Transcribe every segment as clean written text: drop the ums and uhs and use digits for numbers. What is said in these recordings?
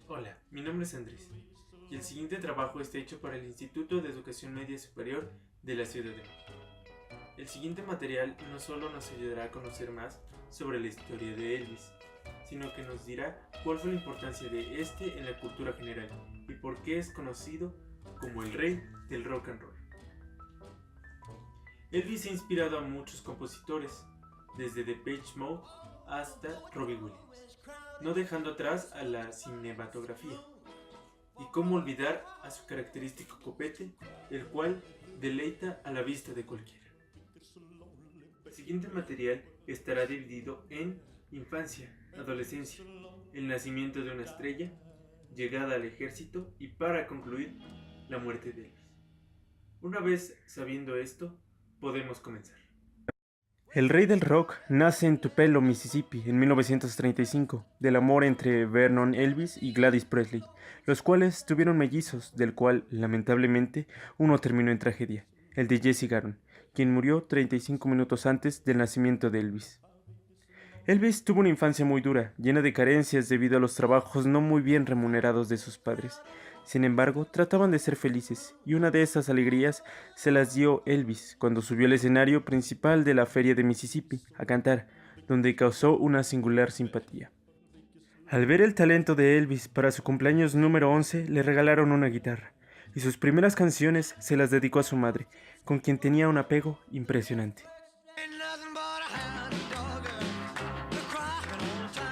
Hola, mi nombre es Andrés y el siguiente trabajo está hecho para el Instituto de Educación Media Superior de la Ciudad de México. El siguiente material no solo nos ayudará a conocer más sobre la historia de Elvis, sino que nos dirá cuál fue la importancia de este en la cultura general y por qué es conocido como el rey del rock and roll. Elvis ha inspirado a muchos compositores, desde Depeche Mode hasta Robbie Williams, no dejando atrás a la cinematografía. Y cómo olvidar a su característico copete, el cual deleita a la vista de cualquiera. El siguiente material estará dividido en infancia, adolescencia, el nacimiento de una estrella, llegada al ejército y para concluir, la muerte de Elvis. Una vez sabiendo esto, podemos comenzar. El rey del rock nace en Tupelo, Mississippi, en 1935, del amor entre Vernon Elvis y Gladys Presley, los cuales tuvieron mellizos, del cual, lamentablemente, uno terminó en tragedia, el de Jesse Garon, quien murió 35 minutos antes del nacimiento de Elvis. Elvis tuvo una infancia muy dura, llena de carencias debido a los trabajos no muy bien remunerados de sus padres. Sin embargo, trataban de ser felices, y una de esas alegrías se las dio Elvis cuando subió al escenario principal de la feria de Mississippi a cantar, donde causó una singular simpatía. Al ver el talento de Elvis para su cumpleaños número 11, le regalaron una guitarra, y sus primeras canciones se las dedicó a su madre, con quien tenía un apego impresionante.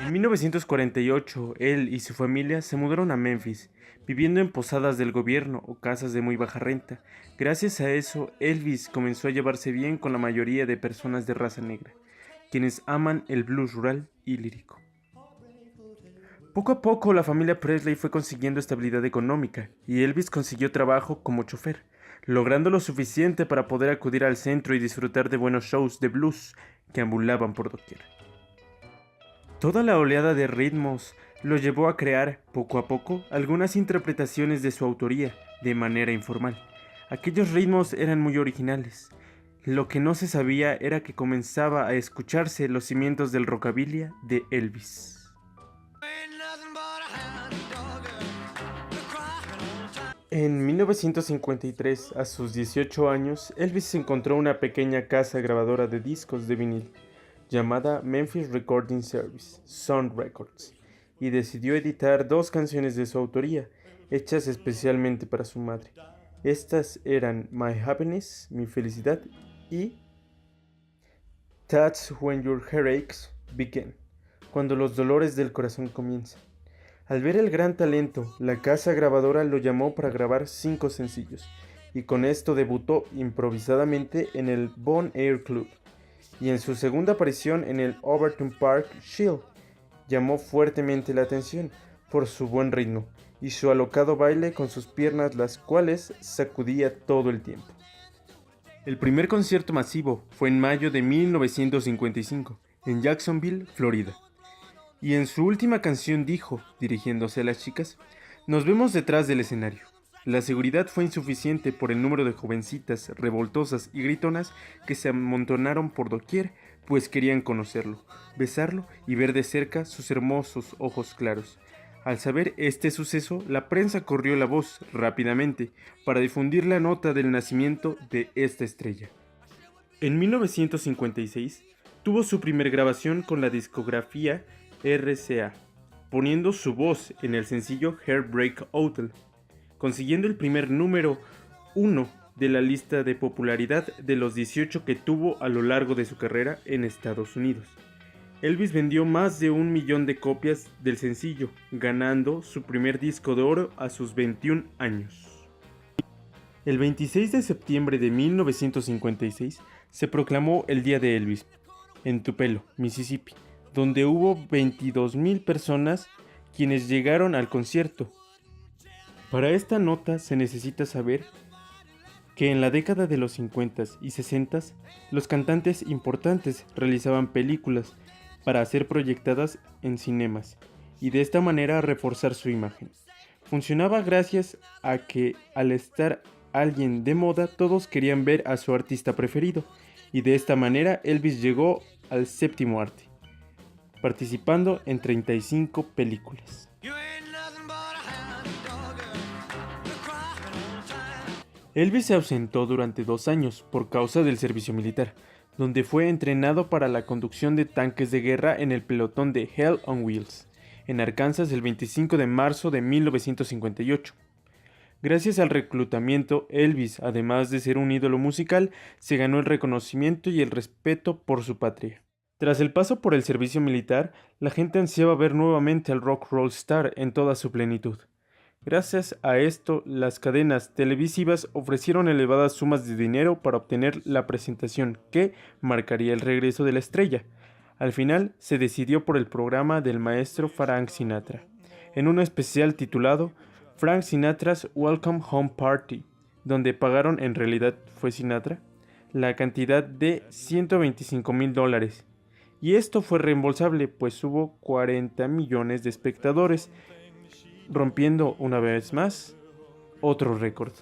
En 1948, él y su familia se mudaron a Memphis, viviendo en posadas del gobierno o casas de muy baja renta. Gracias a eso, Elvis comenzó a llevarse bien con la mayoría de personas de raza negra, quienes aman el blues rural y lírico. Poco a poco, la familia Presley fue consiguiendo estabilidad económica y Elvis consiguió trabajo como chofer, logrando lo suficiente para poder acudir al centro y disfrutar de buenos shows de blues que ambulaban por doquier. Toda la oleada de ritmos lo llevó a crear, poco a poco, algunas interpretaciones de su autoría, de manera informal. Aquellos ritmos eran muy originales. Lo que no se sabía era que comenzaba a escucharse los cimientos del rockabilly de Elvis. En 1953, a sus 18 años, Elvis encontró una pequeña casa grabadora de discos de vinil llamada Memphis Recording Service, Sound Records, y decidió editar dos canciones de su autoría, hechas especialmente para su madre. Estas eran My Happiness, Mi Felicidad, y That's When Your Headaches Begin, cuando los dolores del corazón comienzan. Al ver el gran talento, la casa grabadora lo llamó para grabar 5 sencillos, y con esto debutó improvisadamente en el Bon Air Club, y en su segunda aparición en el Overton Park Shield, llamó fuertemente la atención por su buen ritmo y su alocado baile con sus piernas, las cuales sacudía todo el tiempo. El primer concierto masivo fue en mayo de 1955, en Jacksonville, Florida. Y en su última canción dijo, dirigiéndose a las chicas, nos vemos detrás del escenario. La seguridad fue insuficiente por el número de jovencitas, revoltosas y gritonas que se amontonaron por doquier, pues querían conocerlo, besarlo y ver de cerca sus hermosos ojos claros. Al saber este suceso, la prensa corrió la voz rápidamente para difundir la nota del nacimiento de esta estrella. En 1956, tuvo su primer grabación con la discografía RCA, poniendo su voz en el sencillo Heartbreak Hotel, consiguiendo el primer número 1 de la lista de popularidad de los 18 que tuvo a lo largo de su carrera en Estados Unidos. Elvis vendió más de 1 millón de copias del sencillo, ganando su primer disco de oro a sus 21 años. El 26 de septiembre de 1956 se proclamó el Día de Elvis, en Tupelo, Mississippi, donde hubo 22,000 personas quienes llegaron al concierto. Para esta nota se necesita saber que en la década de los 50 y 60 los cantantes importantes realizaban películas para ser proyectadas en cinemas y de esta manera reforzar su imagen. Funcionaba gracias a que al estar alguien de moda todos querían ver a su artista preferido y de esta manera Elvis llegó al séptimo arte, participando en 35 películas. Elvis se ausentó durante 2 años por causa del servicio militar, donde fue entrenado para la conducción de tanques de guerra en el pelotón de Hell on Wheels, en Arkansas el 25 de marzo de 1958. Gracias al reclutamiento, Elvis, además de ser un ídolo musical, se ganó el reconocimiento y el respeto por su patria. Tras el paso por el servicio militar, la gente ansiaba ver nuevamente al rock roll star en toda su plenitud. Gracias a esto, las cadenas televisivas ofrecieron elevadas sumas de dinero para obtener la presentación que marcaría el regreso de la estrella. Al final, se decidió por el programa del maestro Frank Sinatra, en un especial titulado Frank Sinatra's Welcome Home Party, donde pagaron, en realidad fue Sinatra, la cantidad de $125,000. Y esto fue reembolsable, pues hubo 40 millones de espectadores, rompiendo una vez más otro récord.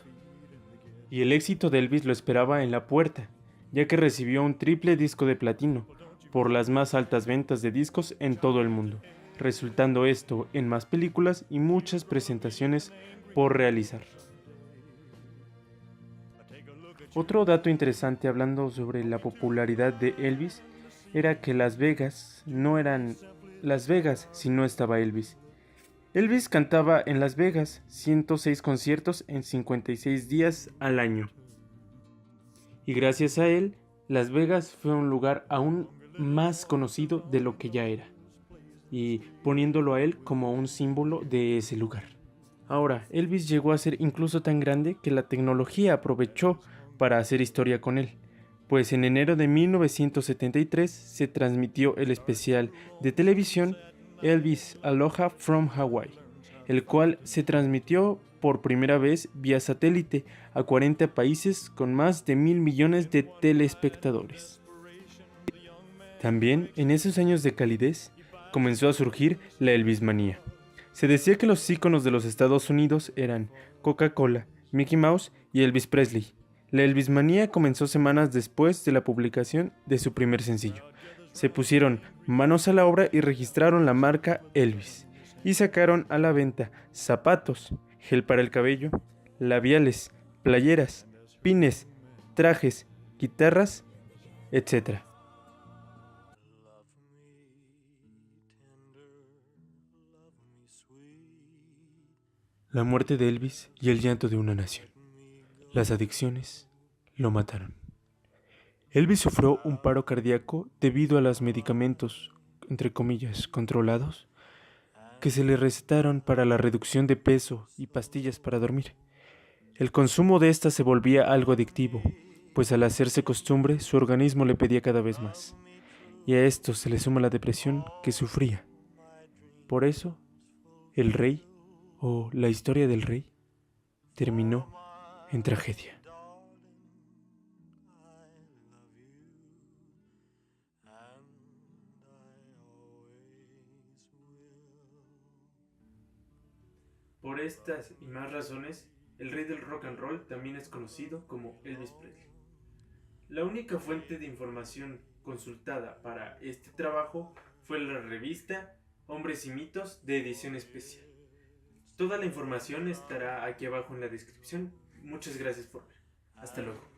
Y el éxito de Elvis lo esperaba en la puerta, ya que recibió un triple disco de platino, por las más altas ventas de discos en todo el mundo, resultando esto en más películas y muchas presentaciones por realizar. Otro dato interesante hablando sobre la popularidad de Elvis era que Las Vegas no eran Las Vegas si no estaba Elvis. Elvis cantaba en Las Vegas 106 conciertos en 56 días al año. Y gracias a él, Las Vegas fue un lugar aún más conocido de lo que ya era, y poniéndolo a él como un símbolo de ese lugar. Ahora, Elvis llegó a ser incluso tan grande que la tecnología aprovechó para hacer historia con él, pues en enero de 1973 se transmitió el especial de televisión Elvis Aloha from Hawaii, el cual se transmitió por primera vez vía satélite a 40 países con más de 1,000 millones de telespectadores. También, en esos años de calidez, comenzó a surgir la Elvismanía. Se decía que los íconos de los Estados Unidos eran Coca-Cola, Mickey Mouse y Elvis Presley. La Elvismanía comenzó semanas después de la publicación de su primer sencillo. Se pusieron manos a la obra y registraron la marca Elvis, y sacaron a la venta zapatos, gel para el cabello, labiales, playeras, pines, trajes, guitarras, etc. La muerte de Elvis y el llanto de una nación. Las adicciones lo mataron. Elvis sufrió un paro cardíaco debido a los medicamentos, entre comillas, controlados, que se le recetaron para la reducción de peso y pastillas para dormir. El consumo de estas se volvía algo adictivo, pues al hacerse costumbre su organismo le pedía cada vez más, y a esto se le suma la depresión que sufría. Por eso, el rey, o la historia del rey, terminó en tragedia. Por estas y más razones, el rey del rock and roll también es conocido como Elvis Presley. La única fuente de información consultada para este trabajo fue la revista Hombres y Mitos de edición especial. Toda la información estará aquí abajo en la descripción. Muchas gracias por ver. Hasta luego.